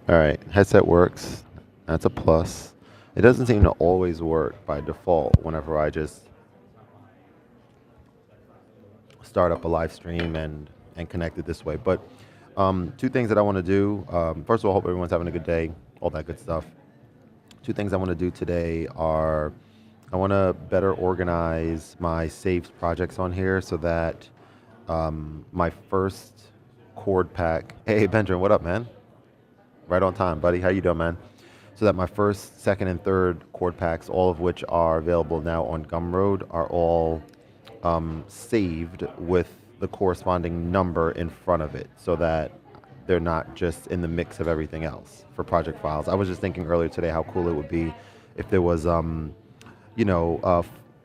All right, headset works. That's a plus. It doesn't seem to always work by default whenever I just start up a live stream and connect it this way. But two things that I want to do. First of all, hope everyone's having a good day, all that good stuff. Two things I want to do today are I want to better organize my saved projects on here so that my first chord pack. Hey Benjamin, what up, man? Right on time, buddy. How you doing, man? So that my first, second, and third chord packs, all of which are available now on Gumroad, are all saved with the corresponding number in front of it, so that they're not just in the mix of everything else for project files. I was just thinking earlier today how cool it would be if there was, you know,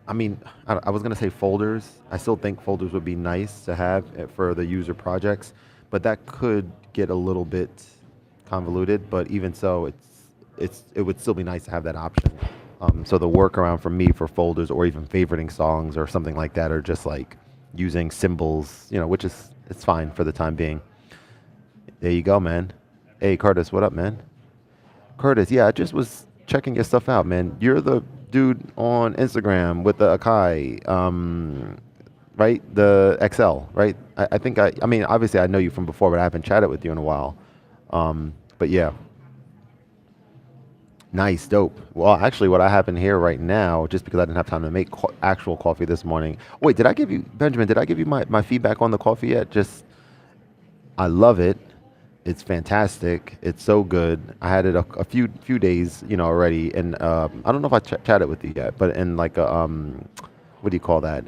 I mean, I was gonna say folders. I still think folders would be nice to have for the user projects, but that could get a little bit convoluted. But even so, it would still be nice to have that option. So the workaround for me for folders or even favoriting songs or something like that, are just like using symbols, which is it's fine for the time being. There you go, man. Hey, Curtis, what up, man? Curtis, yeah, I just was checking your stuff out, man. You're the dude on Instagram with the Akai, right? The XL, right? I think I mean, obviously I know you from before, but I haven't chatted with you in a while. But yeah, nice, dope. Well, actually, what I have in here right now, just because I didn't have time to make actual coffee this morning. Wait, did I give you, Benjamin, did I give you my feedback on the coffee yet? Just, I love it. It's fantastic. It's so good. I had it a few days, already, and I don't know if I chatted with you yet, but in like a what do you call that?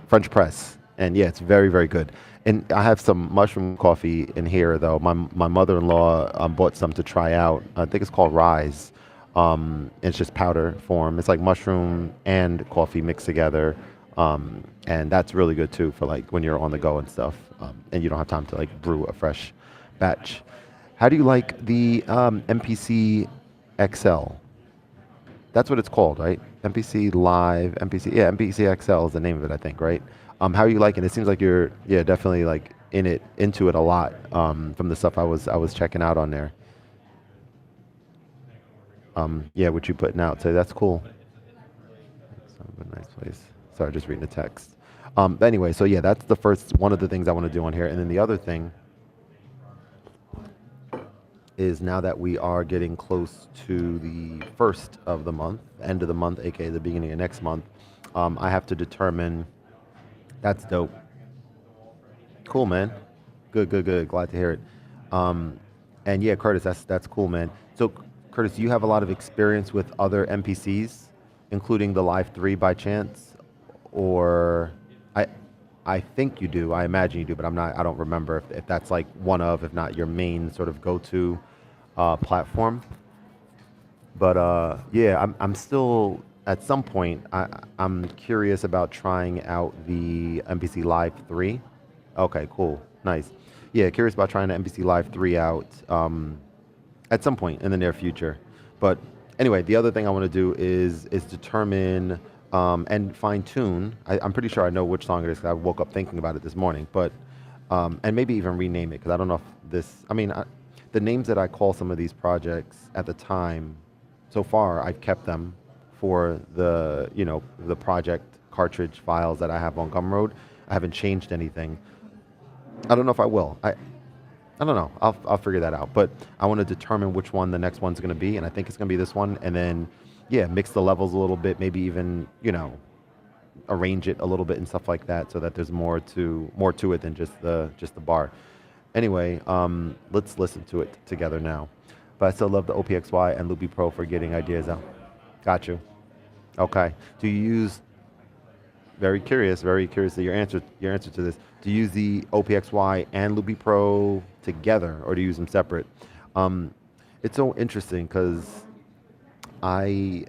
French press, and yeah, it's very very good. And I have some mushroom coffee in here though. My mother-in-law bought some to try out. I think it's called Rise. It's just powder form. It's like mushroom and coffee mixed together. And that's really good too for like when you're on the go and stuff, and you don't have time to like brew a fresh batch. How do you like the MPC XL? That's what it's called, right? MPC Live, MPC, yeah, MPC XL is the name of it, I think, right? How are you liking it? It seems like you're, yeah, definitely like into it a lot, from the stuff I was checking out on there. Yeah, what you putting out. So that's cool. Sounds a nice place. Sorry, just reading the text. But anyway, so yeah, that's the first one of the things I want to do on here, and then the other thing is now that we are getting close to the first of the month, end of the month, aka the beginning of next month, I have to determine. That's dope. Cool, man. Good, good, good. Glad to hear it. Um, and yeah, Curtis, that's cool, man. So, Curtis, do you have a lot of experience with other NPCs, including the Live 3 by chance? Or I I think you do. I imagine you do, but I'm not. I don't remember if that's like one of, if not your main sort of go-to platform. But yeah, I'm still at some point. I'm curious about trying out the MPC Live 3. Okay, cool, nice. Yeah, curious about trying the MPC Live 3 out at some point in the near future. But anyway, the other thing I want to do is determine and fine tune. I'm pretty sure I know which song it is 'cause I woke up thinking about it this morning. But and maybe even rename it because I don't know if this. I mean, the names that I call some of these projects at the time, so far I've kept them for the project cartridge files that I have on Gumroad. I haven't changed anything. I don't know if I will. I don't know. I'll figure that out. But I want to determine which one the next one's going to be, and I think it's going to be this one. And then, yeah, mix the levels a little bit. Maybe even arrange it a little bit and stuff like that, so that there's more to it than just the bar. Anyway, let's listen to it together now. But I still love the OPXY and Loopy Pro for getting ideas out. Got you. Okay. Do you use very curious to your answer to this. Do you use the OPXY and Loopy Pro together, or do you use them separate? Um, it's so interesting because I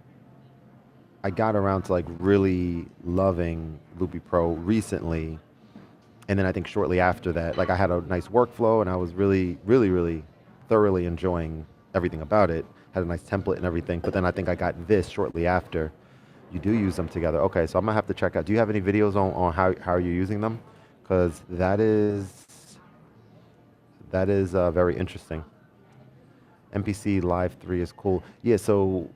I got around to like really loving Loopy Pro recently, and then I think shortly after that, like I had a nice workflow, and I was really, really, really thoroughly enjoying everything about it. Had a nice template and everything, but then I think I got this shortly after. You do use them together. Okay, so I'm gonna have to check out. Do you have any videos on how you're using them? Because that is very interesting. MPC Live 3 is cool. Yeah, so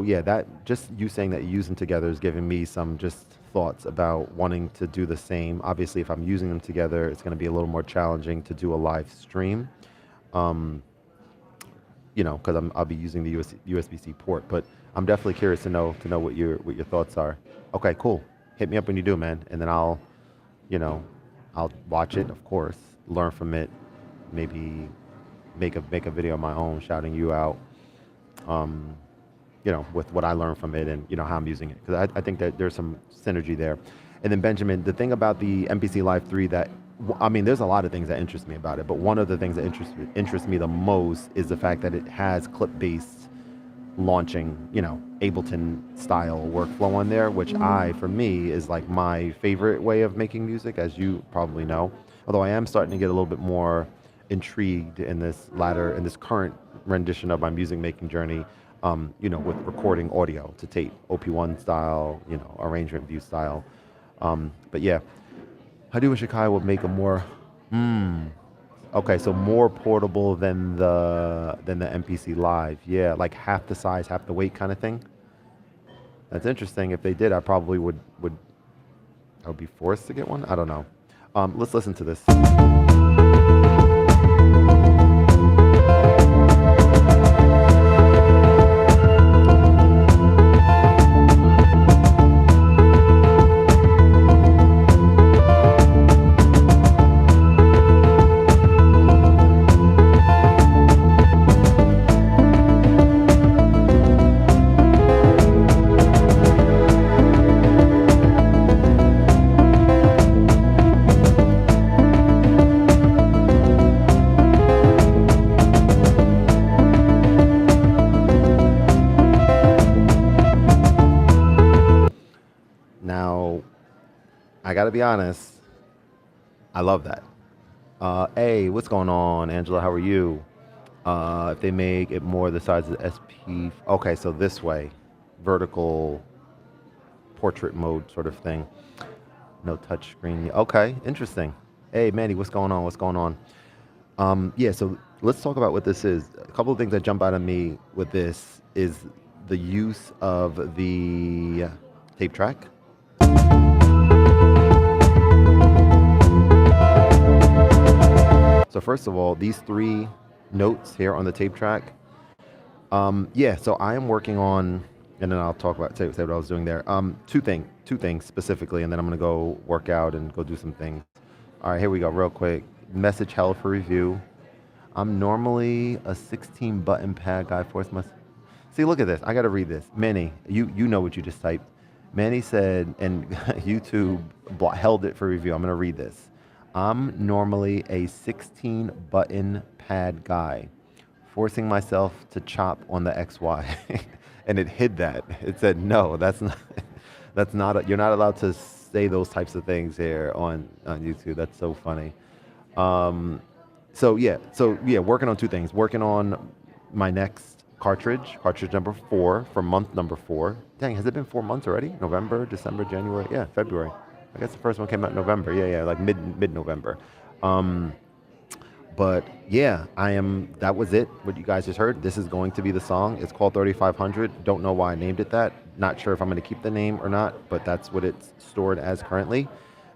yeah, that just you saying that you use them together is giving me some just thoughts about wanting to do the same. Obviously, if I'm using them together, it's going to be a little more challenging to do a live stream. Um, because I'll be using the USB-C port. But I'm definitely curious to know what your thoughts are. Okay, cool. Hit me up when you do, man, and then you know, I'll watch it, of course, learn from it, maybe make a video of my own, shouting you out. Um, with what I learned from it and how I'm using it, because I think that there's some synergy there. And then Benjamin, the thing about the MPC Live 3 that I mean, there's a lot of things that interest me about it, but one of the things that interests me the most is the fact that it has clip-based launching, Ableton style workflow on there, which for me, is like my favorite way of making music, as you probably know. Although I am starting to get a little bit more intrigued in this current rendition of my music making journey, with recording audio to tape, OP1 style, arrangement view style. But yeah, I do wish Akai would make a more, okay, so more portable than the MPC Live. Yeah, like half the size, half the weight kind of thing. That's interesting. If they did, I probably I would be forced to get one. I don't know. Let's listen to this. Now, I gotta be honest, I love that. Hey, what's going on, Angela? How are you? If they make it more the size of the SP, okay, so this way, vertical portrait mode sort of thing. No touch screen. Okay, interesting. Hey, Mandy, what's going on? What's going on? Yeah, so let's talk about what this is. A couple of things that jump out at me with this is the use of the tape track. So first of all, these 3 notes here on the tape track. Yeah, so I am working on, and then I'll talk about say what I was doing there. Two things specifically, and then I'm gonna go work out and go do some things. All right, here we go, real quick. Message held for review. I'm normally a 16 button pad guy. See, look at this. I gotta read this. Manny, you know what you just typed. Manny said, and YouTube held it for review. I'm gonna read this. I'm normally a 16 button pad guy, forcing myself to chop on the XY. And it hid that. It said, no, that's not, you're not allowed to say those types of things here on YouTube. That's so funny. So yeah, working on 2 things. Working on my next cartridge number 4 for month number 4. Dang, has it been 4 months already? November, December, January, yeah, February. I guess the first one came out in November. Yeah, like mid-November. But yeah, that was it, what you guys just heard. This is going to be the song. It's called 3500. Don't know why I named it that. Not sure if I'm going to keep the name or not, but that's what it's stored as currently.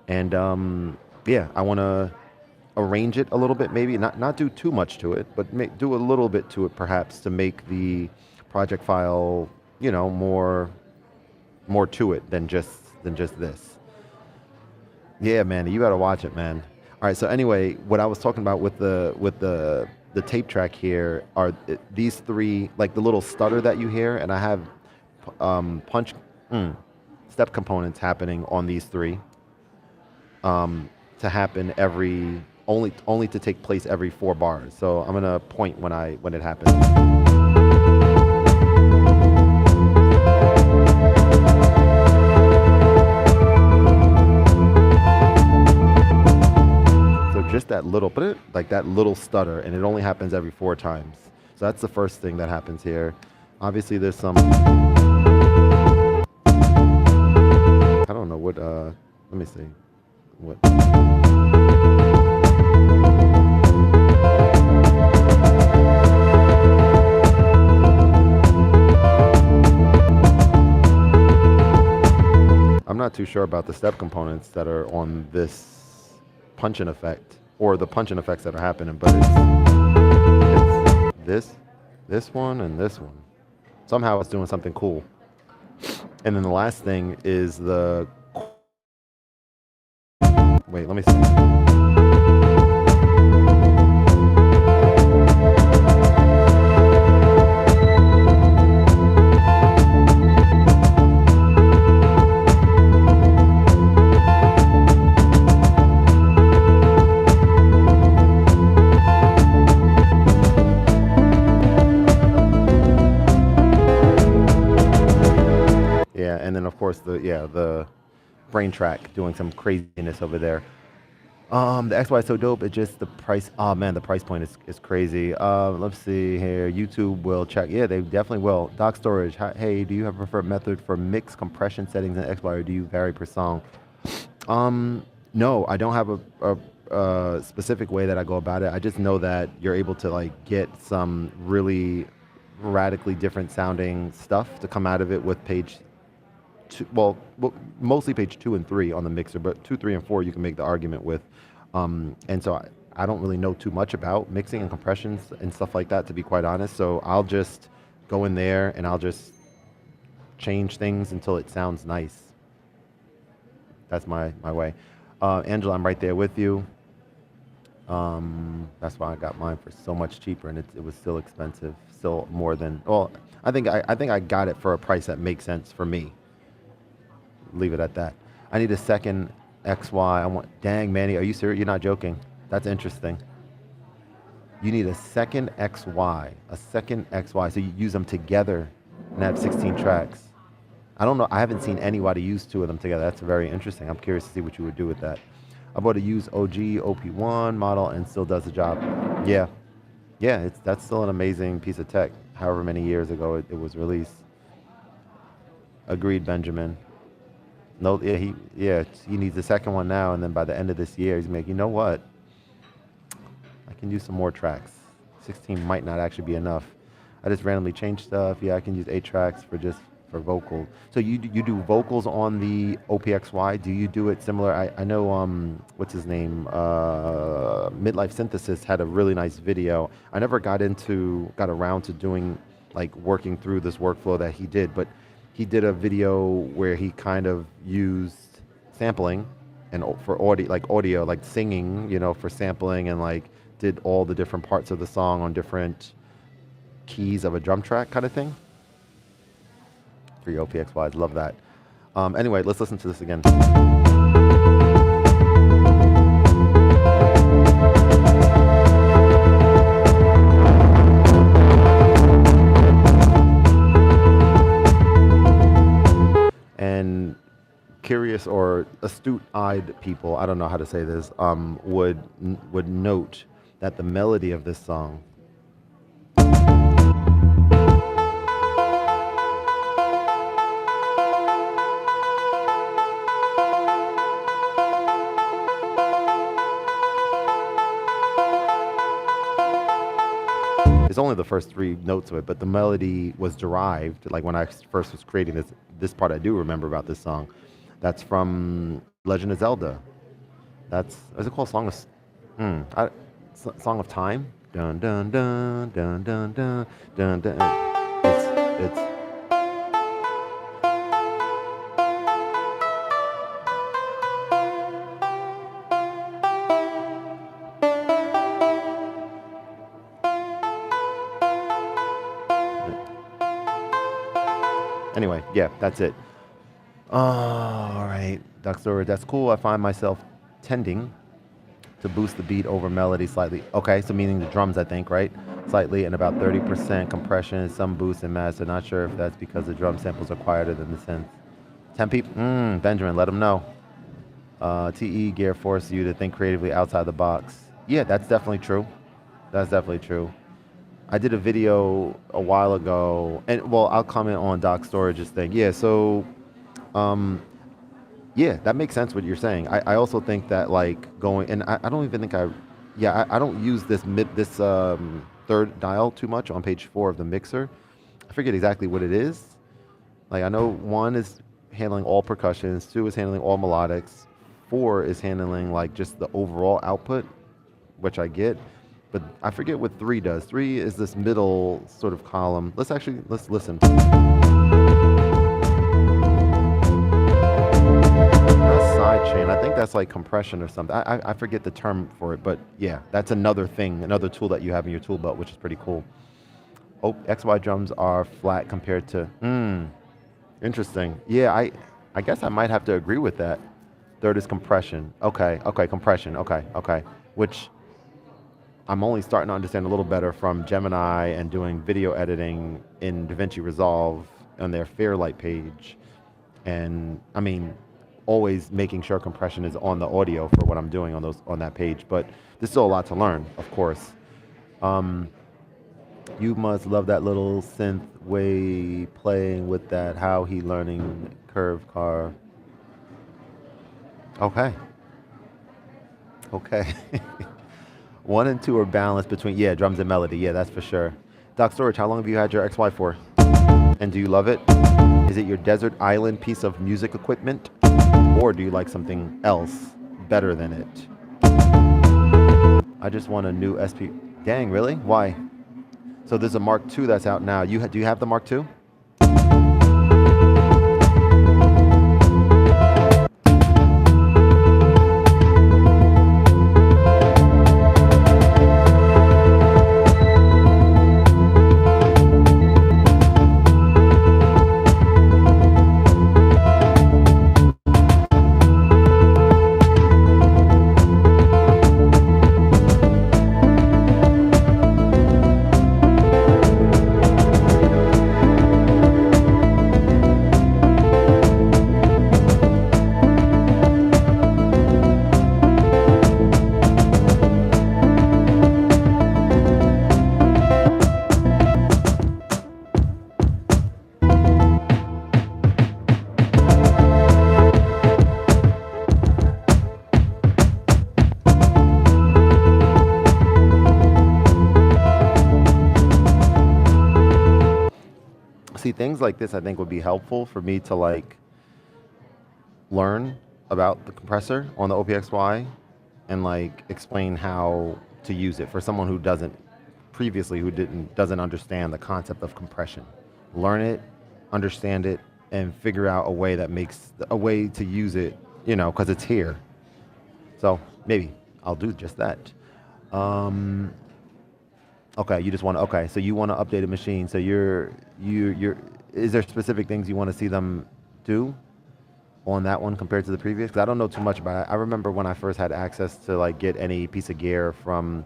And yeah, I want to arrange it a little bit, maybe not do too much to it, but do a little bit to it perhaps to make the project file, more to it than just this. Yeah, man, you gotta watch it, man. All right, so anyway, what I was talking about with the tape track here are these 3, like the little stutter that you hear, and I have step components happening on these 3 to happen only to take place every 4 bars. So I'm gonna point when it happens. Just that little, like that little stutter, and it only happens every 4 times. So that's the first thing that happens here. Obviously, there's some. I don't know what. Let me see. What? not too sure about the step components that are on this punch-in effect, or the punch-in effects that are happening, but it's this one, and this one. Somehow it's doing something cool. And then the last thing is the... Wait, let me see. Yeah, and then of course the brain track doing some craziness over there. The XY is so dope. It just the price. Oh man, the price point is crazy. Let's see here. YouTube will check. Yeah, they definitely will. Doc Storage. Hey, do you have a preferred method for mix compression settings in XY, or do you vary per song? No, I don't have a specific way that I go about it. I just know that you're able to like get some really radically different sounding stuff to come out of it with page two, well, mostly page 2 and 3 on the mixer, but 2, 3, and 4 you can make the argument with. And so I don't really know too much about mixing and compressions and stuff like that, to be quite honest. So I'll just go in there and I'll just change things until it sounds nice. That's my way. Angela, I'm right there with you. That's why I got mine for so much cheaper, and it was still expensive, still more than. Well, I think I got it for a price that makes sense for me. Leave it at that. I need a second XY. Dang, Manny, are you serious? You're not joking. That's interesting. You need a second XY, so you use them together and have 16 tracks. I don't know. I haven't seen anybody use 2 of them together. That's very interesting. I'm curious to see what you would do with that. I bought a used OG OP1 model and still does the job. Yeah, that's still an amazing piece of tech. However many years ago it was released. Agreed, Benjamin. No, he needs a second one now, and then by the end of this year, he's like, you know what? I can use some more tracks. 16 might not actually be enough. I just randomly change stuff. Yeah, I can use 8 tracks for vocals. So you do vocals on the OPXY? Do you do it similar? I know what's his name? Midlife Synthesis had a really nice video. I never got around to doing like working through this workflow that he did, but he did a video where he kind of used sampling and for audio, like singing, for sampling, and like did all the different parts of the song on different keys of a drum track kind of thing. 3 OPXYs, love that. Anyway, let's listen to this again. And curious or astute-eyed people, I don't know how to say this, would note that the melody of this song it's only the first 3 notes of it, but the melody was derived, like when I first was creating this part I do remember about this song. That's from Legend of Zelda. Is it called Song of Time? Dun dun dun dun dun dun dun dun. It's Anyway, yeah, that's it. All right, Dr. That's cool. I find myself tending to boost the beat over melody slightly. Okay, so meaning the drums, I think, right? Slightly, and about 30% compression, some boost and master. Not sure if that's because the drum samples are quieter than the synth. 10 people? Benjamin, let them know. TE gear forces you to think creatively outside the box. Yeah, that's definitely true. That's definitely true. I did a video a while ago, and well, I'll comment on Doc Storage's thing. Yeah, so, yeah, that makes sense what you're saying. I also think that like going, and I don't even think I don't use this third dial too much on page 4 of the mixer. I forget exactly what it is. Like I know one is handling all percussions, 2 is handling all melodics, 4 is handling like just the overall output, which I get. But I forget what 3 does. 3 is this middle sort of column. Let's listen. Sidechain. I think that's like compression or something. I forget the term for it, but yeah, that's another thing, another tool that you have in your tool belt, which is pretty cool. Oh, XY drums are flat compared to. Interesting. Yeah, I guess I might have to agree with that. Third is compression. Okay, compression. Okay. Which I'm only starting to understand a little better from Gemini and doing video editing in DaVinci Resolve on their Fairlight page. And I mean, always making sure compression is on the audio for what I'm doing on that page. But there's still a lot to learn, of course. You must love that little synth way playing with that. How he learning curve car. Okay. 1 and 2 are balanced between, yeah, drums and melody. Yeah, that's for sure. Doc Storage, how long have you had your XY for? And do you love it? Is it your desert island piece of music equipment? Or do you like something else better than it? I just want a new SP. Dang, really? Why? So there's a Mark II that's out now. Do you have the Mark II? See, things like this I think would be helpful for me to like learn about the compressor on the OPXY and like explain how to use it for someone who doesn't understand the concept of compression. Learn it, understand it, and figure out a way to use it, because it's here. So maybe I'll do just that. Okay, so you want to update a machine. So is there specific things you want to see them do on that one compared to the previous? Because I don't know too much about it. I remember when I first had access to like get any piece of gear from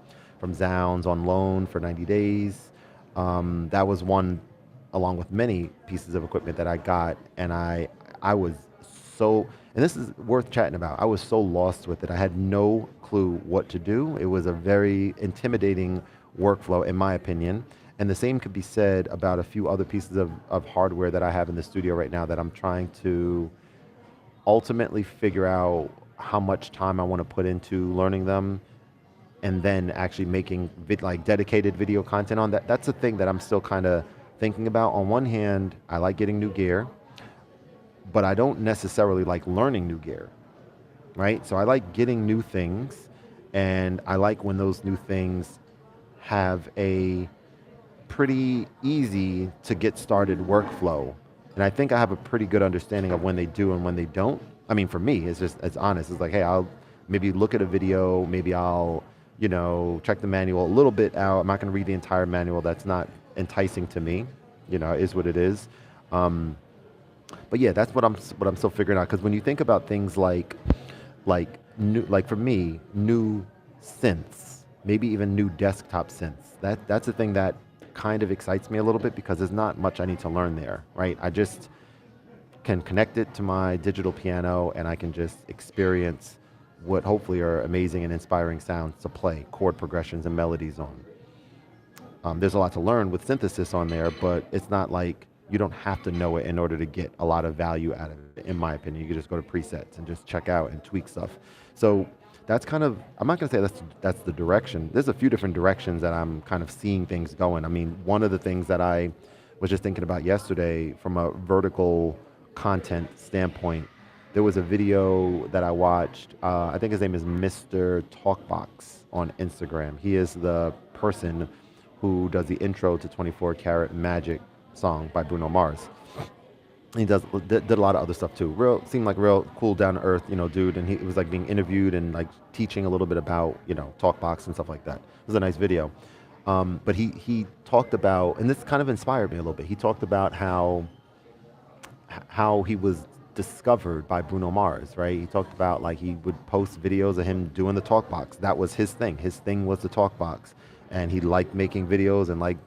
Zounds on loan for 90 days. That was one, along with many pieces of equipment that I got, and I was so, and this is worth chatting about, I was so lost with it. I had no clue what to do. It was a very intimidating workflow, in my opinion. And the same could be said about a few other pieces of hardware that I have in the studio right now that I'm trying to ultimately figure out how much time I want to put into learning them and then actually making like dedicated video content on that. That's a thing that I'm still kind of thinking about. On one hand, I like getting new gear, but I don't necessarily like learning new gear, right? So I like getting new things, and I like when those new things have a pretty easy to get started workflow. And I think I have a pretty good understanding of when they do and when they don't. I mean, for me, it's honest. It's like, hey, I'll maybe look at a video, maybe I'll, check the manual a little bit out. I'm not going to read the entire manual. That's not enticing to me. It is what it is. But yeah, that's what I'm still figuring out. Because when you think about things like new, like for me, new synths, maybe even new desktop synths, that's the thing that kind of excites me a little bit, because there's not much I need to learn there, right? I just can connect it to my digital piano and I can just experience what hopefully are amazing and inspiring sounds to play chord progressions and melodies on. There's a lot to learn with synthesis on there, but it's not like you don't have to know it in order to get a lot of value out of it, in my opinion. You can just go to presets and just check out and tweak stuff. So that's kind of, I'm not going to say that's the direction. There's a few different directions that I'm kind of seeing things going. I mean, one of the things that I was just thinking about yesterday from a vertical content standpoint, there was a video that I watched. I think his name is Mr. Talkbox on Instagram. He is the person who does the intro to 24 Karat Magic song by Bruno Mars. He did a lot of other stuff too. Real seemed like real cool, down to earth, dude. And he was like being interviewed and like teaching a little bit about talkbox and stuff like that. It was a nice video. But he talked about, and this kind of inspired me a little bit. He talked about how he was discovered by Bruno Mars, right? He talked about like he would post videos of him doing the talk box. That was his thing. His thing was the talk box. And he liked making videos and like,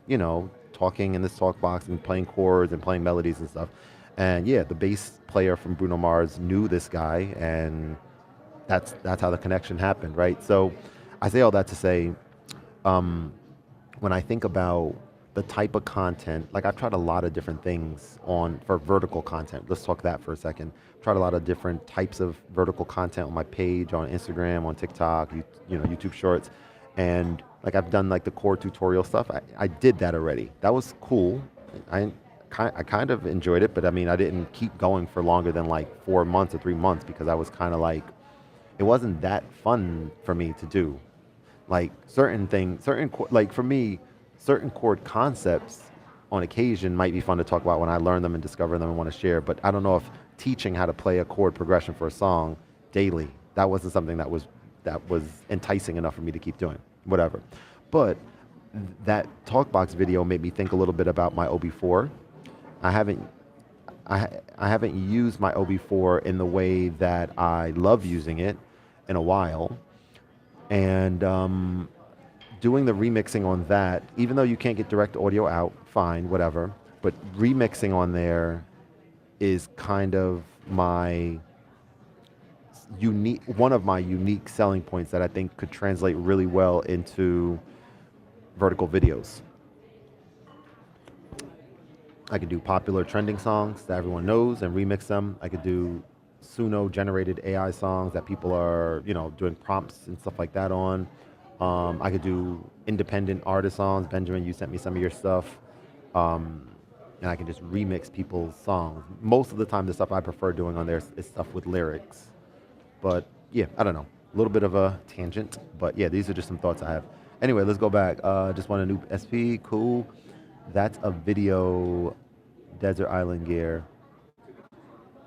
talking in this talk box and playing chords and playing melodies and stuff. And yeah, the bass player from Bruno Mars knew this guy, and that's how the connection happened, right? So I say all that to say, when I think about the type of content, like I've tried a lot of different things for vertical content. Let's talk that for a second. Tried a lot of different types of vertical content on my page, on Instagram, on TikTok, YouTube Shorts, and like I've done like the core tutorial stuff. I did that already. That was cool. I kind of enjoyed it, but I mean, I didn't keep going for longer than like 4 months or 3 months because I was kind of like, it wasn't that fun for me to do. Like certain things, like for me, certain chord concepts on occasion might be fun to talk about when I learn them and discover them and want to share. But I don't know if teaching how to play a chord progression for a song daily, that wasn't something that was enticing enough for me to keep doing. Whatever. But that Talkbox video made me think a little bit about my OB4. I haven't I haven't used my OB4 in the way that I love using it in a while. And doing the remixing on that, even though you can't get direct audio out, fine, whatever. But remixing on there is kind of one of my unique selling points that I think could translate really well into vertical videos. I could do popular trending songs that everyone knows and remix them. I could do Suno generated AI songs that people are, doing prompts and stuff like that on. I could do independent artist songs. Benjamin, you sent me some of your stuff. And I can just remix people's songs. Most of the time, the stuff I prefer doing on there is stuff with lyrics. But yeah, I don't know. A little bit of a tangent. But yeah, these are just some thoughts I have. Anyway, let's go back. Just want a new SP. Cool. That's a video desert island gear.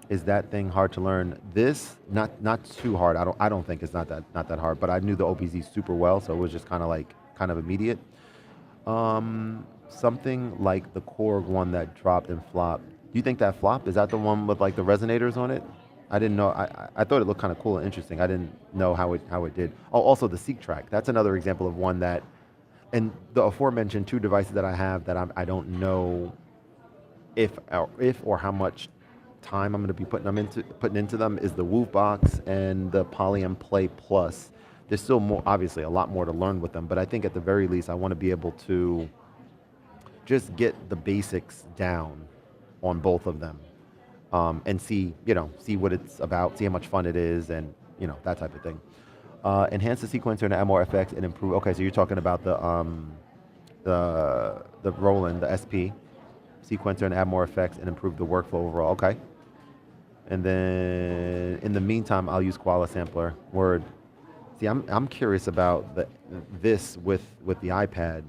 Is that thing hard to learn? This not too hard. I don't think it's not that hard. But I knew the OPZ super well, so it was just kind of immediate. Something like the Korg one that dropped and flopped. Do you think that flopped? Is that the one with like the resonators on it? I didn't know. I thought it looked kind of cool and interesting. I didn't know how it did. Oh, also the Seek track. That's another example of one that, and the aforementioned two devices that I have that I don't know if or how much time I'm going to be putting into them is the Woof Box and the Polyam Play Plus. There's still more, obviously, a lot more to learn with them, but I think at the very least, I want to be able to just get the basics down on both of them, and see what it's about, see how much fun it is, and that type of thing. Enhance the sequencer and add more effects and improve. Okay, so you're talking about the Roland, the SP sequencer, and add more effects and improve the workflow overall. Okay. And then in the meantime, I'll use Koala Sampler. Word. See, I'm curious about this with the iPad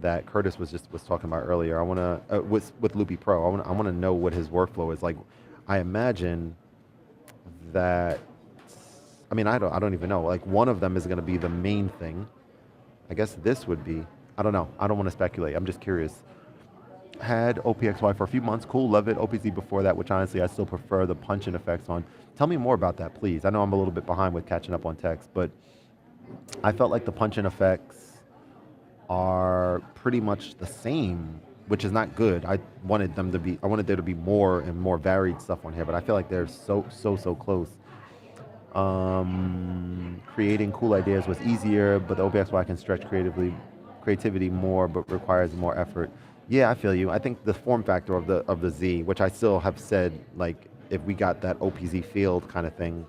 that Curtis was talking about earlier. I want to with Loopy Pro. I want to know what his workflow is like. I imagine that. I mean, I don't even know. Like one of them is going to be the main thing. I guess this would be. I don't know. I don't want to speculate. I'm just curious. Had OPXY for a few months. Cool, love it. OPZ before that, which honestly I still prefer the punch-in effects on. Tell me more about that, please. I know I'm a little bit behind with catching up on text, but I felt like the punch-in effects are pretty much the same, which is not good. I wanted there to be more and more varied stuff on here, but I feel like they're so close. Creating cool ideas was easier, but the OPXY can stretch creativity more, but requires more effort. Yeah, I feel you. I think the form factor of the Z, which I still have said, like if we got that OPZ field kind of thing,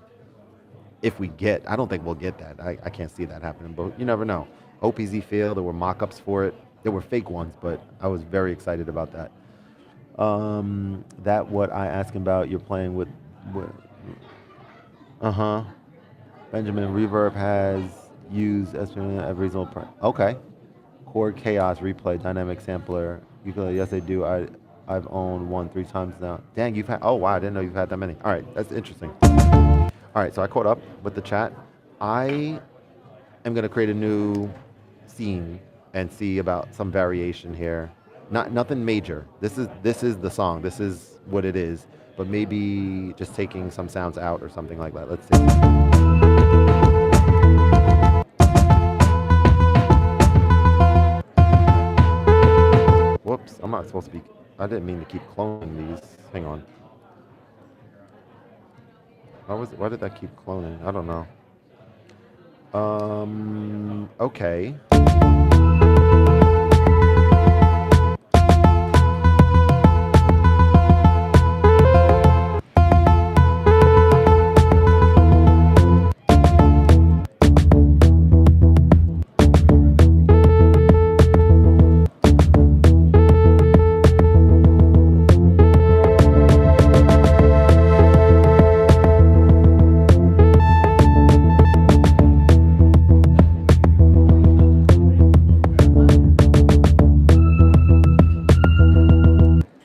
I don't think we'll get that. I can't see that happening, but you never know. OPZ field, there were mock-ups for it. There were fake ones, but I was very excited about that. That what I asking about? You're playing with uh-huh. Benjamin Reverb has used SPM at reasonable price. Okay. Chord Chaos Replay Dynamic Sampler. Ukulele. Yes, they do. I've owned one 3 times now. Dang, you've had. Oh wow, I didn't know you've had that many. All right, that's interesting. All right, so I caught up with the chat. I am gonna create a new scene and see about some variation here. Nothing major. This is the song. This is what it is. But maybe just taking some sounds out or something like that. Let's see. Whoops, I'm not supposed to be. I didn't mean to keep cloning these. Hang on. Why did that keep cloning? I don't know. Okay.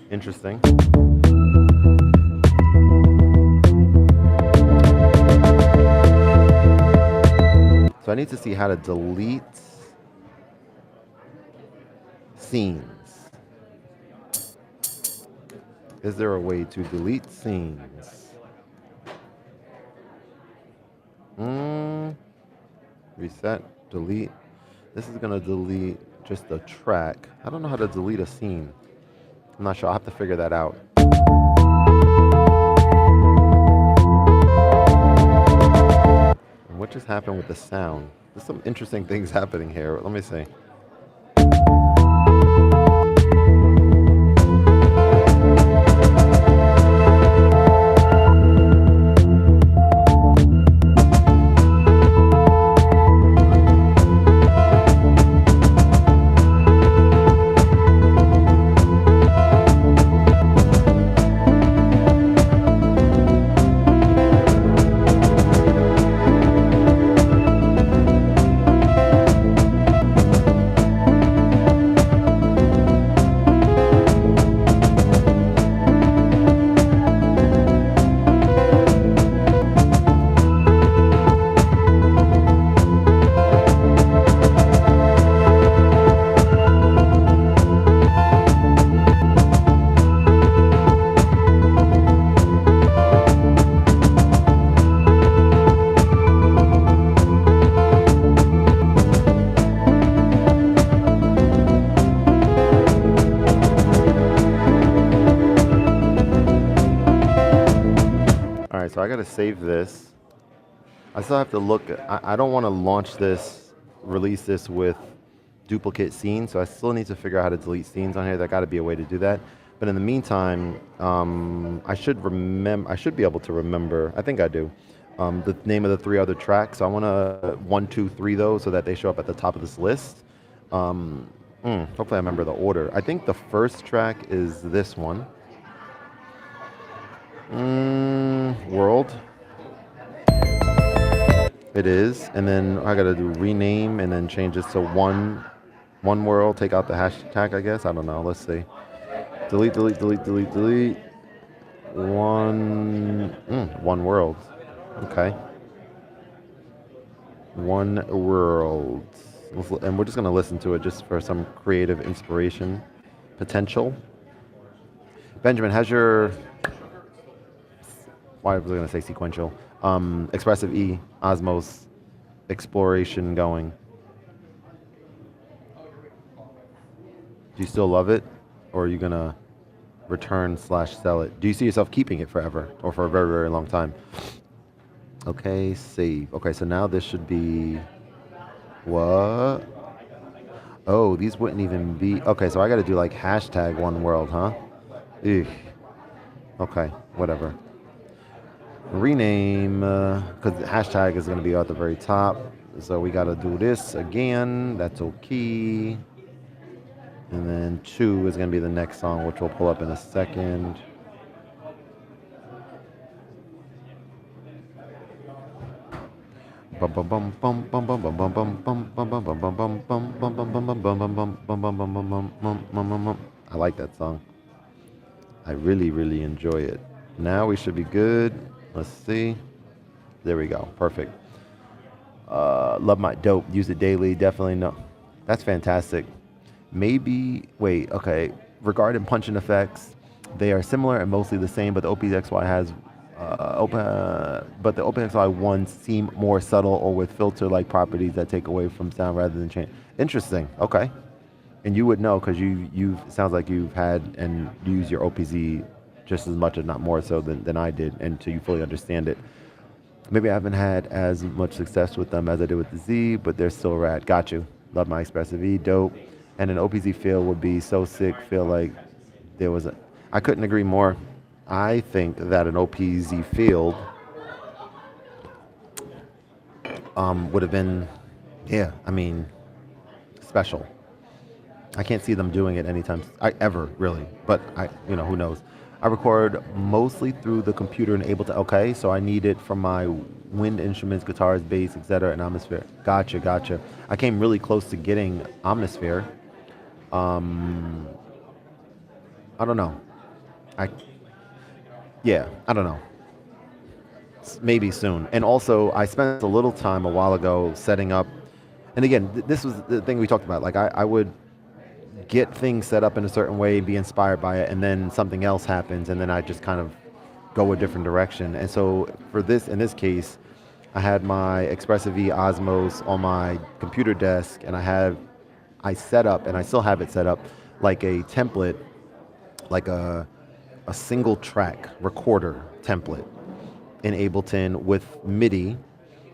Interesting. So I need to see how to delete scenes. Is there a way to delete scenes? Reset, delete. This is gonna delete just a track. I don't know how to delete a scene. I'm not sure. I'll have to figure that out. And what just happened with the sound? There's some interesting things happening here. Let me see. So I got to save this. I still have to look. I don't want to launch this, release this with duplicate scenes. So I still need to figure out how to delete scenes on here. There got to be a way to do that. But in the meantime, I should remember. I should be able to remember. I think I do. The name of the 3 other tracks. So I want to 1, 2, 3 those so that they show up at the top of this list. Hopefully I remember the order. I think the first track is this one. World. It is, and then I gotta do rename and then change this to one world. Take out the hashtag, I guess. I don't know. Let's see. Delete. One world. Okay. One world, and we're just gonna listen to it just for some creative inspiration potential. Benjamin, how's your? Why was I going to say sequential? Expressive E, Osmos, exploration going. Do you still love it? Or are you going to return/sell it? Do you see yourself keeping it forever or for a very, very long time? Okay, save. Okay, so now this should be... What? Oh, these wouldn't even be... Okay, so I got to do like hashtag one world, huh? Eugh. Okay, whatever. Rename, because the hashtag is going to be at the very top. So we got to do this again. That's okay. And then 2 is going to be the next song, which we'll pull up in a second. I like that song. I really, really enjoy it. Now we should be good. Let's see. There we go. Perfect. Love my dope. Use it daily. Definitely no. That's fantastic. Maybe, wait, okay. Regarding punching effects, they are similar and mostly the same, but the OPXY has but the OpenXY ones seem more subtle or with filter-like properties that take away from sound rather than change. Interesting. Okay. And you would know because you've it sounds like you've had and used your OPZ just as much, if not more so, than I did, until you fully understand it. Maybe I haven't had as much success with them as I did with the Z, but they're still rad. Got you. Love my Expressive E. Dope. And an OPZ feel would be so sick. Feel like there was a. I couldn't agree more. I think that an OPZ field would have been, yeah, I mean, special. I can't see them doing it anytime ever really, but who knows. I record mostly through the computer and Ableton. Okay, so I need it from my wind instruments, guitars, bass, etc., and Omnisphere. Gotcha. I came really close to getting Omnisphere. I don't know. I I don't know. Maybe soon. And also, I spent a little time a while ago setting up. And again, this was the thing we talked about. Like I would get things set up in a certain way, be inspired by it, and then something else happens, and then I just kind of go a different direction. And so for this, in this case, I had my Expressive E Osmos on my computer desk, and I set up, and I still have it set up, like a template, like a single track recorder template in Ableton with MIDI.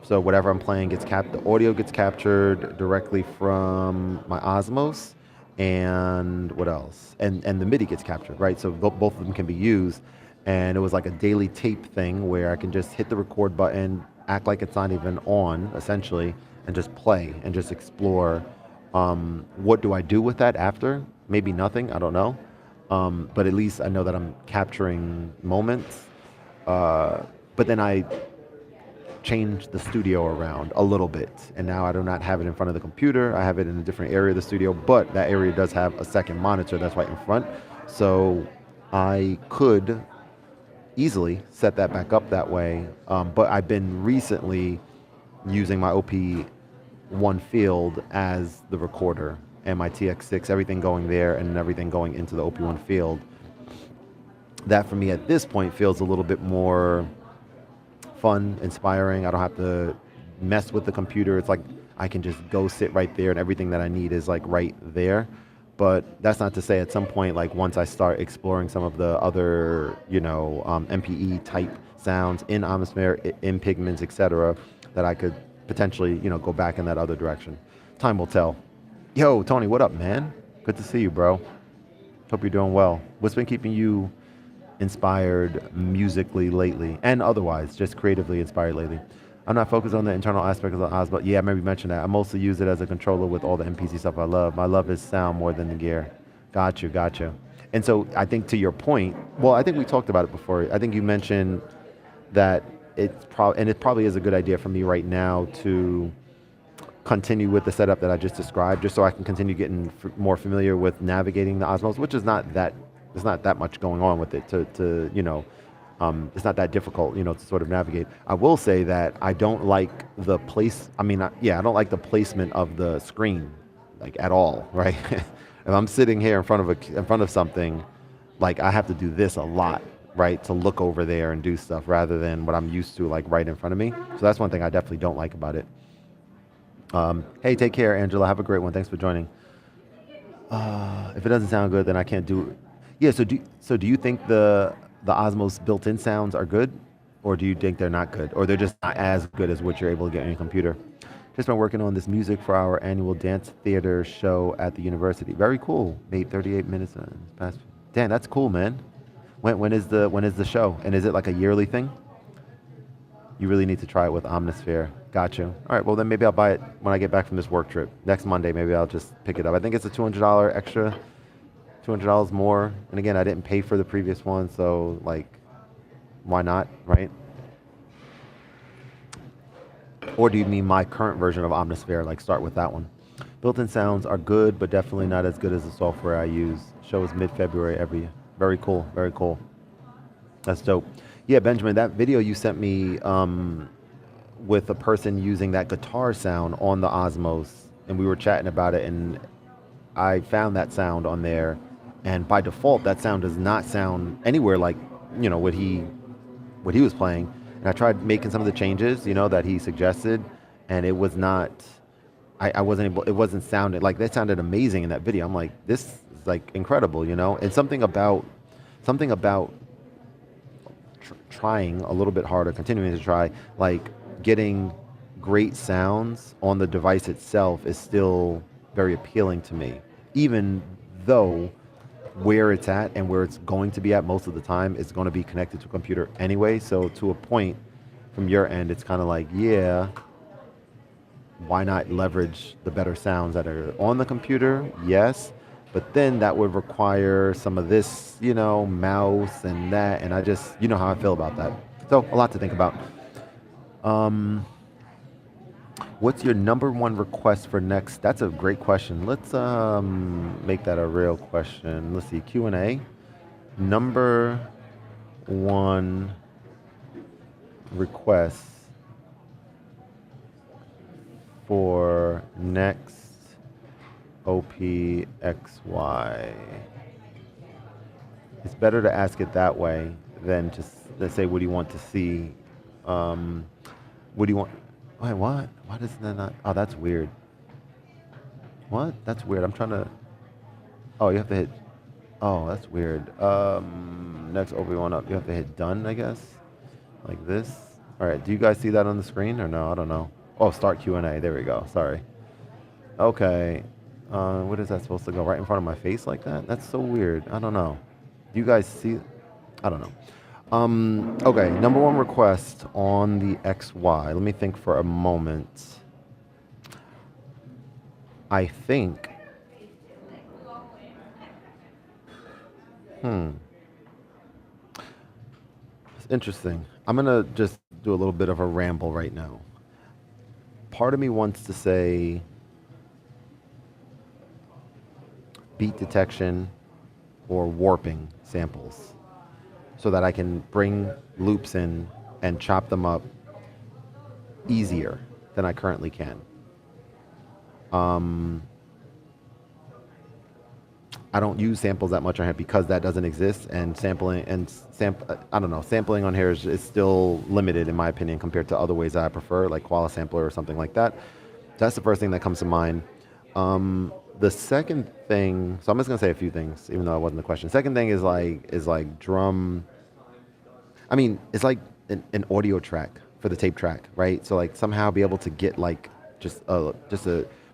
So whatever I'm playing gets the audio gets captured directly from my Osmos, and what else? And the MIDI gets captured, right? So both of them can be used. And it was like a daily tape thing where I can just hit the record button, act like it's not even on, essentially, and just play and just explore. What do I do with that after? Maybe nothing, I don't know. But at least I know that I'm capturing moments. But then I changed the studio around a little bit, and now I do not have it in front of the computer. I have it in a different area of the studio, but that area does have a second monitor that's right in front. So I could easily set that back up that way. But I've been recently using my OP1 field as the recorder, and my TX6, everything going there and everything going into the OP1 field. That for me at this point feels a little bit more fun, inspiring. I don't have to mess with the computer. It's like I can just go sit right there and everything that I need is like right there. But that's not to say at some point, like once I start exploring some of the other, MPE type sounds in Omnisphere, in Pigments, etc., that I could potentially, go back in that other direction. Time will tell. Yo, Tony, what up, man? Good to see you, bro. Hope you're doing well. What's been keeping you inspired musically lately, and otherwise, just creatively inspired lately? I'm not focused on the internal aspect of the Osmo. Yeah, maybe mention that. I mostly use it as a controller with all the MPC stuff I love. My love is sound more than the gear. Gotcha. And so I think to your point, well, I think we talked about it before. I think you mentioned that it probably is a good idea for me right now to continue with the setup that I just described, just so I can continue getting more familiar with navigating the Osmos, which is not that there's not that much going on with it it's not that difficult, to sort of navigate. I will say that I don't like the I don't like the placement of the screen, like at all, right? If I'm sitting here in front of something, like I have to do this a lot, right, to look over there and do stuff rather than what I'm used to, like right in front of me. So that's one thing I definitely don't like about it. Hey, take care, Angela. Have a great one. Thanks for joining. If it doesn't sound good, then I can't do it. Yeah. So do you think the Osmos built-in sounds are good, or do you think they're not good, or they're just not as good as what you're able to get on your computer? Just been working on this music for our annual dance theater show at the university. Very cool. Made 38 minutes past. Damn, that's cool, man. When is the show? And is it like a yearly thing? You really need to try it with Omnisphere. Got you. All right, well then maybe I'll buy it when I get back from this work trip. Next Monday, maybe I'll just pick it up. I think it's a $200 extra, $200 more. And again, I didn't pay for the previous one, so like, why not, right? Or do you mean my current version of Omnisphere? Like start with that one. Built-in sounds are good, but definitely not as good as the software I use. Show is mid-February every year. Very cool, very cool. That's dope. Yeah, Benjamin, that video you sent me with a person using that guitar sound on the Osmos, and we were chatting about it, and I found that sound on there, and by default, that sound does not sound anywhere like, what he was playing. And I tried making some of the changes, that he suggested, and it was not, I wasn't able, it wasn't sounding, like that sounded amazing in that video. I'm like, this is like incredible, and something about trying a little bit harder, continuing to try, like getting great sounds on the device itself is still very appealing to me, even though where it's at and where it's going to be at most of the time is going to be connected to a computer anyway. So to a point from your end, it's kind of like, yeah, why not leverage the better sounds that are on the computer? Yes. But then that would require some of this, mouse and that. And I just, how I feel about that. So a lot to think about. What's your number one request for next? That's a great question. Let's make that a real question. Let's see, Q&A. Number one request for next OPXY. It's better to ask it that way than just let's say, what do you want to see? What do you want? Wait, what? Why does that not? Oh, that's weird. What? That's weird. I'm trying to. Oh, you have to hit. Oh, that's weird. Next OP1 up. You have to hit done, I guess. Like this. All right. Do you guys see that on the screen or no? I don't know. Oh, start Q&A. There we go. Sorry. Okay. What is that supposed to go right in front of my face like that? That's so weird. I don't know. Do you guys see? I don't know. Okay, number one request on the XY. Let me think for a moment. I think. It's interesting. I'm going to just do a little bit of a ramble right now. Part of me wants to say beat detection or warping samples, so that I can bring loops in and chop them up easier than I currently can. I don't use samples that much on here because that doesn't exist, and sampling on here is still limited in my opinion compared to other ways that I prefer, like Koala Sampler or something like that. That's the first thing that comes to mind. The second thing, so I'm just gonna say a few things, even though it wasn't the question. Second thing is like drum. I mean, it's like an audio track for the tape track, right? So like somehow be able to get like just a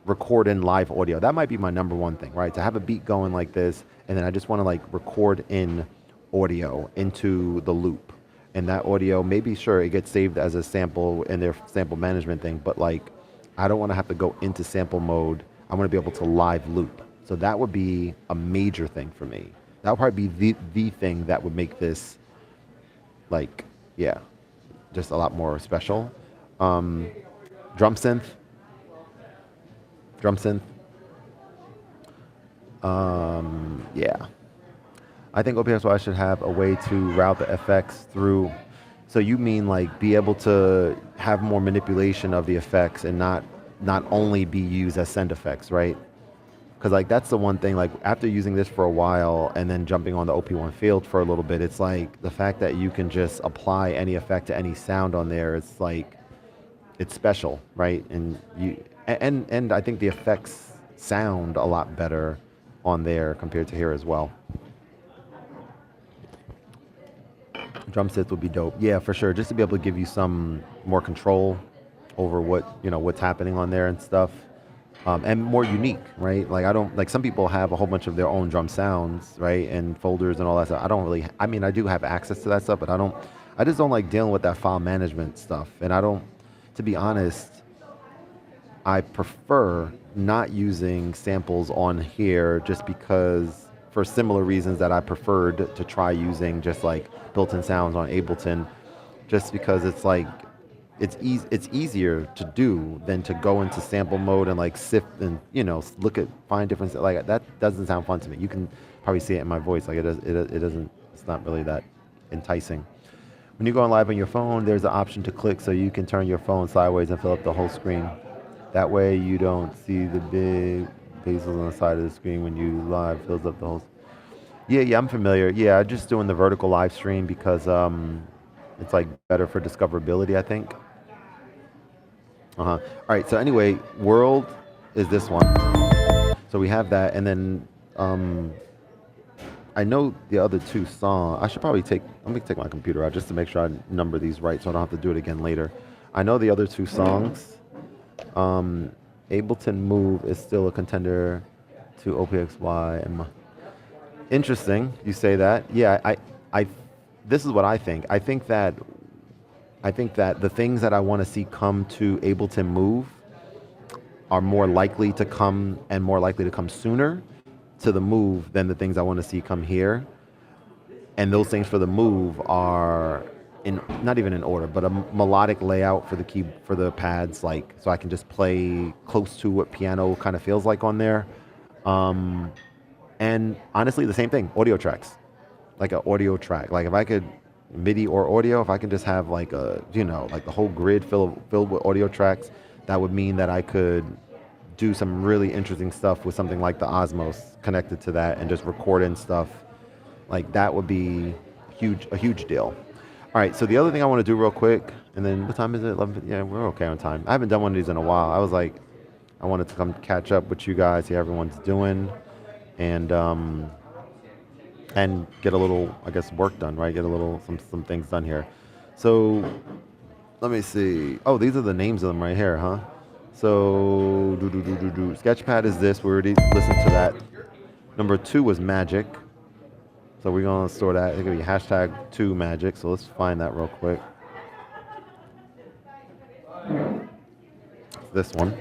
record in live audio. That might be my number one thing, right? To have a beat going like this, and then I just want to like record in audio into the loop, and that audio, maybe sure it gets saved as a sample in their sample management thing, but like I don't want to have to go into sample mode. I want to be able to live loop. So that would be a major thing for me. That would probably be the thing that would make this like, yeah, just a lot more special. Drum synth. Yeah. I think OPXY should have a way to route the effects through. So you mean like be able to have more manipulation of the effects and not only be used as send effects, right? Because like that's the one thing, like after using this for a while and then jumping on the OP1 field for a little bit, it's like the fact that you can just apply any effect to any sound on there, it's like, it's special, right? And I think the effects sound a lot better on there compared to here as well. Drum sets would be dope. Yeah, for sure. Just to be able to give you some more control over what's happening on there and stuff. And more unique, right? Like I don't, like some people have a whole bunch of their own drum sounds, right? And folders and all that stuff. I don't really, I mean, I do have access to that stuff, but I I just don't like dealing with that file management stuff. And I don't, to be honest, I prefer not using samples on here just because, for similar reasons that I preferred to try using just like built-in sounds on Ableton, just because it's like it's easier to do than to go into sample mode and like sift and look at find different like that doesn't sound fun to me. You can probably see it in my voice, like it doesn't, it's not really that enticing. When you go on live on your phone, there's an option to click so you can turn your phone sideways and fill up the whole screen. That way you don't see the big pixels on the side of the screen when you live fills up the whole. Yeah, I'm familiar. Yeah, I'm just doing the vertical live stream because it's like better for discoverability, I think. All right. So anyway, world is this one. So we have that, and then I know the other two songs. I should probably let me take my computer out just to make sure I number these right, so I don't have to do it again later. I know the other two songs. Ableton Move is still a contender to OPXY. Interesting, you say that. Yeah, this is what I think. I think that the things that I want to see come to Ableton Move are more likely to come and more likely to come sooner to the Move than the things I want to see come here. And those things for the Move are in not even in order, but a melodic layout for the key for the pads, like so I can just play close to what piano kind of feels like on there. And honestly, the same thing, audio tracks, like an audio track. Like if I could MIDI or audio, if I can just have like like the whole grid filled with audio tracks, that would mean that I could do some really interesting stuff with something like the Osmos connected to that and just record in stuff. Like that would be a huge deal. All right, so the other thing I want to do real quick, and then what time is it? 11. Yeah, we're okay on time. I haven't done one of these in a while. I was like, I wanted to come catch up with you guys, see how everyone's doing, and get a little, I guess, work done, right? Get a little some things done here. So let me see. Oh, these are the names of them right here, huh? So Sketchpad is this. We already listened to that. Number 2 was Magic. So we're gonna store that. It's gonna be #2 Magic. So let's find that real quick. This one.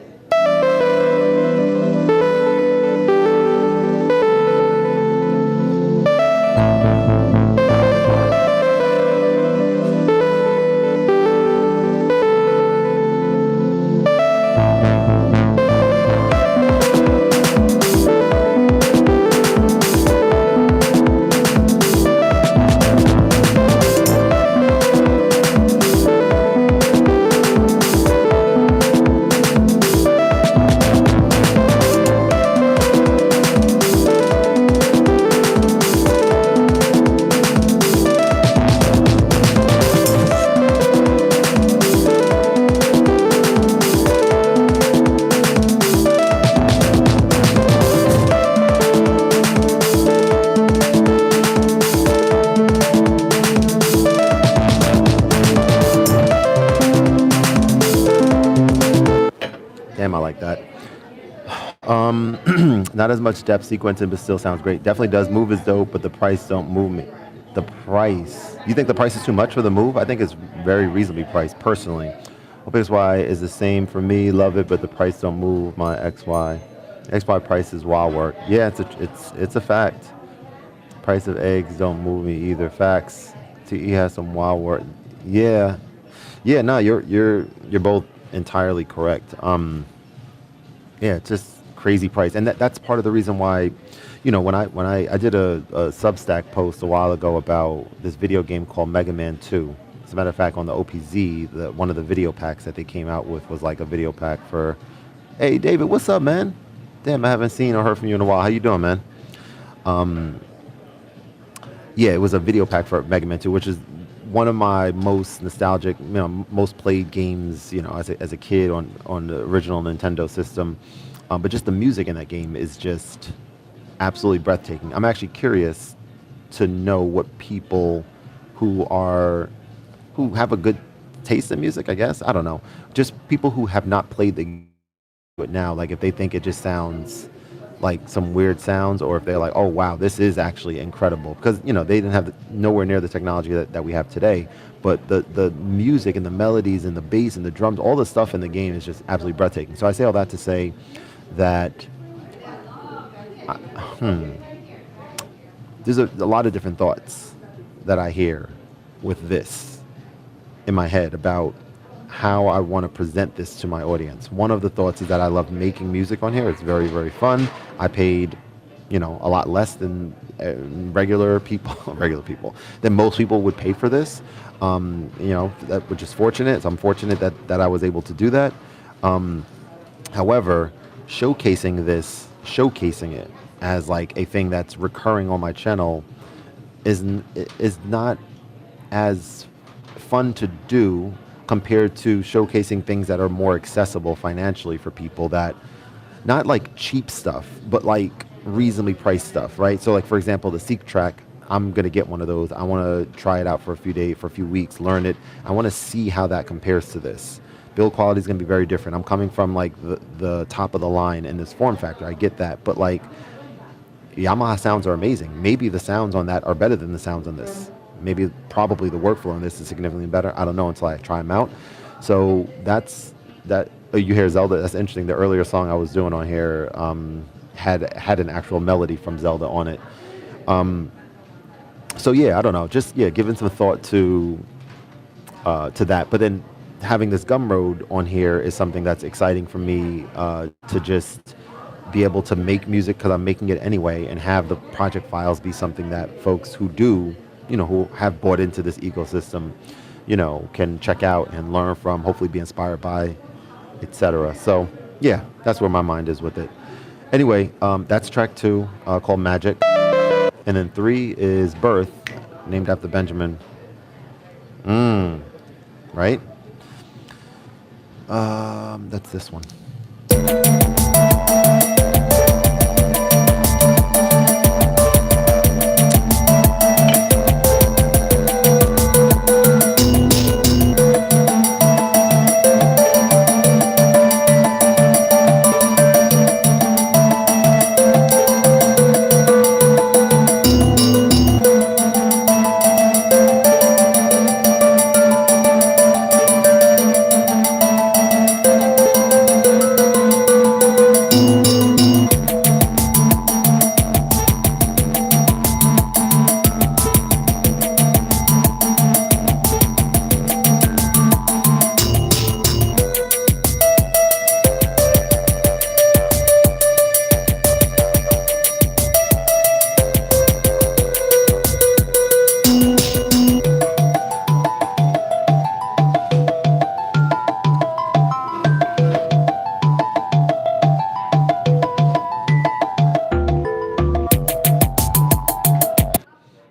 Damn, I like that. Not as much depth sequencing, but still sounds great. Definitely does. Move is dope, but the price don't move me. The price. You think the price is too much for the Move? I think it's very reasonably priced, personally. OPXY is the same for me. Love it, but the price don't move my XY. XY price is wild work. Yeah, it's a fact. Price of eggs don't move me either. Facts. TE has some wild work. Yeah. Yeah, no, you're both entirely correct. Yeah, it's just crazy price, and that's part of the reason why, when I did a Substack post a while ago about this video game called Mega Man 2. As a matter of fact, on the OPZ, one of the video packs that they came out with was like a video pack for. Hey, David, what's up, man? Damn, I haven't seen or heard from you in a while. How you doing, man? Yeah, it was a video pack for Mega Man 2, which is one of my most nostalgic, most played games, as a kid on the original Nintendo system. But just the music in that game is just absolutely breathtaking. I'm actually curious to know what people who have a good taste in music, I guess. I don't know. Just people who have not played the game now, like if they think it just sounds like some weird sounds, or if they're like, oh wow, this is actually incredible, because they didn't have nowhere near the technology that we have today, but the music and the melodies and the bass and the drums, all the stuff in the game is just absolutely breathtaking. So I say all that to say that there's a lot of different thoughts that I hear with this in my head about how I want to present this to my audience. One of the thoughts is that I love making music on here. It's very, very fun. I paid, a lot less than regular people, than most people would pay for this. Which is fortunate. So I'm fortunate that I was able to do that. However, showcasing it as like a thing that's recurring on my channel is not as fun to do compared to showcasing things that are more accessible financially for people, that not like cheap stuff, but like reasonably priced stuff, right? So like, for example, the Seek track, I'm going to get one of those. I want to try it out for a few days, for a few weeks, learn it. I want to see how that compares to this. Build quality is going to be very different. I'm coming from like the top of the line in this form factor. I get that. But like, Yamaha sounds are amazing. Maybe the sounds on that are better than the sounds on this. Maybe probably the workflow on this is significantly better. I don't know until I try them out. So that's that. You hear Zelda. That's interesting. The earlier song I was doing on here had an actual melody from Zelda on it. So yeah, I don't know. Just giving some thought to that. But then having this Gumroad on here is something that's exciting for me to just be able to make music, because I'm making it anyway, and have the project files be something that folks who who have bought into this ecosystem, can check out and learn from, hopefully be inspired by, etc. So yeah, that's where my mind is with it. Anyway, that's track 2 called Magic. And then 3 is Birth, named after Benjamin. Right? That's this one.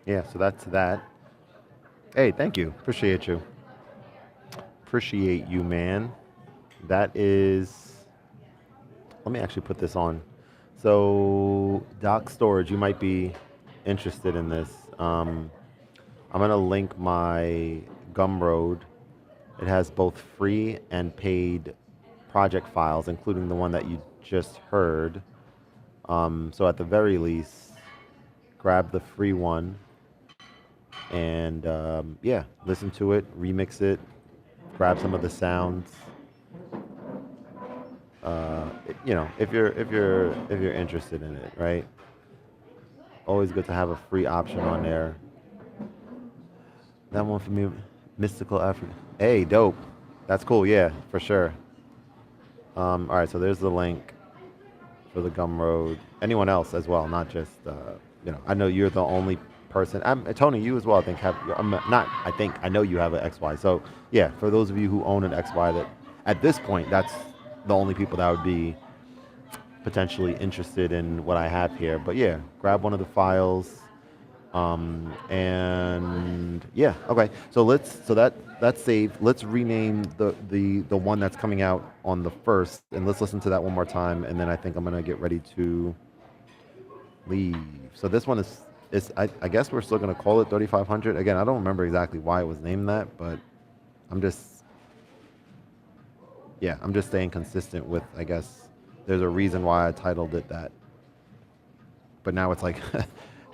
Yeah, so that's that. Hey, thank you. Appreciate you. Appreciate you, man. That is. Let me actually put this on. So, dock storage, you might be interested in this. I'm going to link my Gumroad. It has both free and paid project files, including the one that you just heard. So, at the very least, grab the free one and listen to it, remix it, grab some of the sounds. If you're interested in it, right? Always good to have a free option on there. That one for me, Mystical Africa. Hey, dope. That's cool. Yeah, for sure. All right, so there's the link for the Gumroad. Anyone else as well, not just I know you're the only person. Tony, you as well. I think I know you have an XY. So yeah, for those of you who own an XY, that at this point, that's the only people that would be potentially interested in what I have here. But yeah, grab one of the files. And yeah, okay. So that's saved. Let's rename the one that's coming out on the 1st, and let's listen to that one more time, and then I think I'm gonna get ready to leave. So this one is I guess we're still gonna call it 3500. Again, I don't remember exactly why it was named that, but I'm just staying consistent with, I guess there's a reason why I titled it that. but now it's like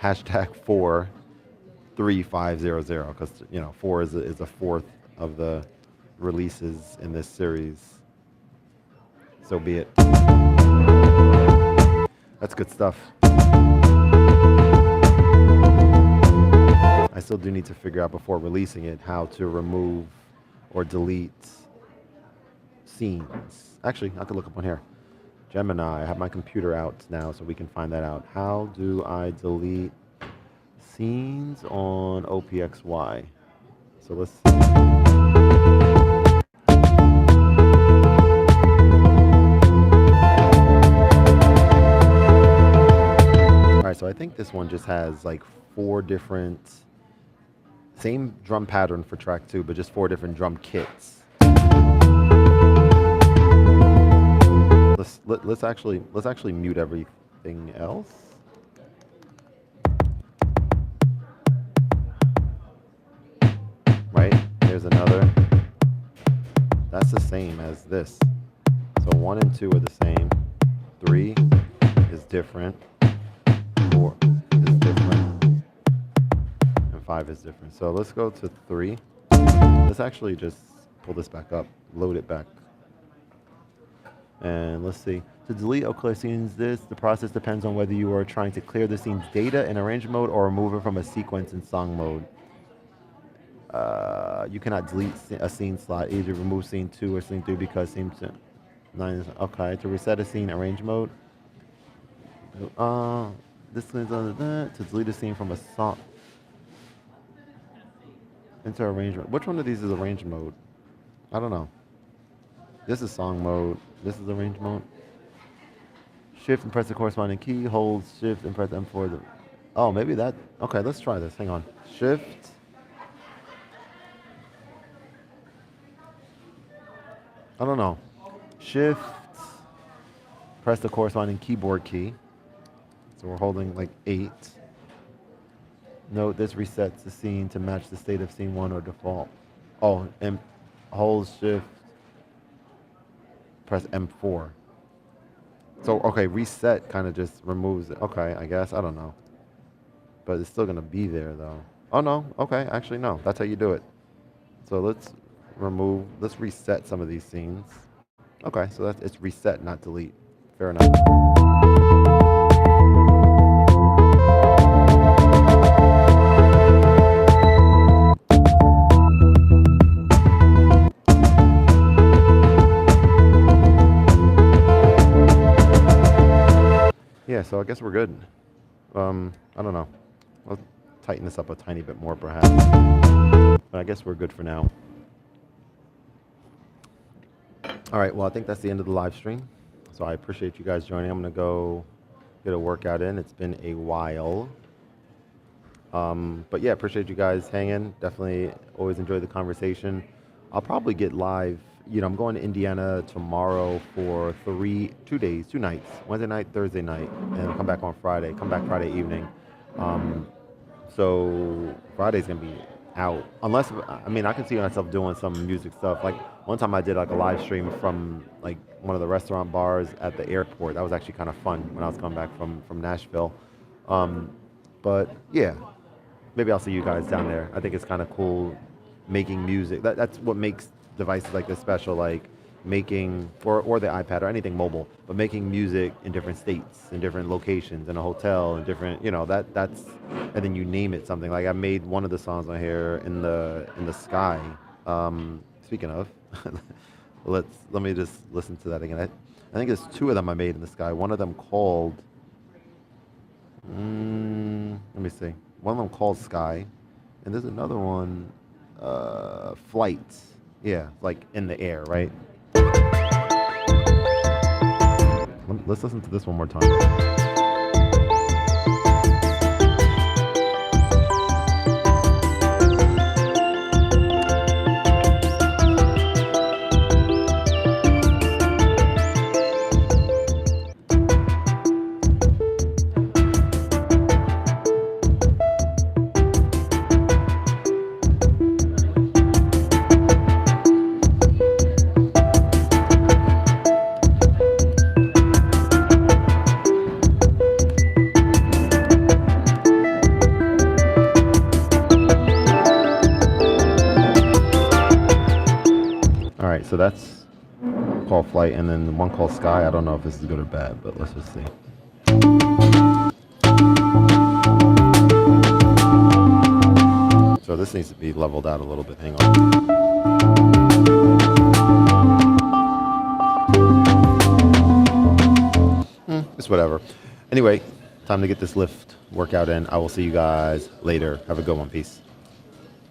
hashtag 43500 because you know 4 is a fourth of the releases in this series. So be it. That's good stuff. I still do need to figure out before releasing it how to remove or delete scenes. Actually, I could look up on here. Gemini, I have my computer out now so we can find that out. How do I delete scenes on OPXY? So let's see. Alright, so I think this one just has like 4 different, same drum pattern for track 2, but just 4 different drum kits. Let's actually mute everything else. Right? There's another. That's the same as this. So 1 and 2 are the same. 3 is different. 4 is different. And 5 is different. So let's go to 3. Let's actually just pull this back up, load it back. And let's see. To delete or clear scenes, the process depends on whether you are trying to clear the scene's data in arrange mode or remove it from a sequence in song mode. You cannot delete a scene slot, either remove scene 2 or scene 3 because scene 9 is okay. To reset a scene arrange mode. This is to delete a scene from a song into arrangement. Which one of these is arrange mode? I don't know. This is song mode. This is arrange mode. Shift and press the corresponding key. Hold shift and press M4. Oh, maybe that. Okay, let's try this. Hang on. Shift. I don't know. Shift. Press the corresponding keyboard key. So we're holding like 8. Note this resets the scene to match the state of scene 1 or default. Oh, and hold shift. Press M4. So, okay, reset kind of just removes it. Okay, I guess. I don't know. But it's still going to be there, though. Oh, no. Okay, actually, no. That's how you do it. So let's reset some of these scenes. Okay, so it's reset, not delete. Fair enough. Yeah, so I guess we're good. I don't know. I'll tighten this up a tiny bit more, perhaps. But I guess we're good for now. All right, well, I think that's the end of the live stream. So I appreciate you guys joining. I'm going to go get a workout in. It's been a while. But yeah, appreciate you guys hanging. Definitely always enjoy the conversation. I'll probably get live. You know, I'm going to Indiana tomorrow for 2 nights, Wednesday night, Thursday night, and I'll come back on Friday, Friday evening. So Friday's going to be out. Unless, I mean, I can see myself doing some music stuff. Like one time I did like a live stream from like one of the restaurant bars at the airport. That was actually kind of fun when I was coming back from Nashville. But yeah, maybe I'll see you guys down there. I think it's kind of cool making music. That's what makes devices like this special, like making, or the iPad or anything mobile, but making music in different states, in different locations, in a hotel, in different, you know, that's, and then you name it something. Like I made one of the songs on here in the sky. Speaking of, let me just listen to that again. I think there's 2 of them I made in the sky. One of them called, let me see. One of them called Sky, and there's another one, Flight. Yeah, like in the air, right? Let's listen to this one more time. so that's called Flight, and then the one called Sky. I don't know if this is good or bad, but let's just see. So this needs to be leveled out a little bit. Hang on. It's whatever. Anyway, time to get this lift workout in. I will see you guys later. Have a good one. Peace.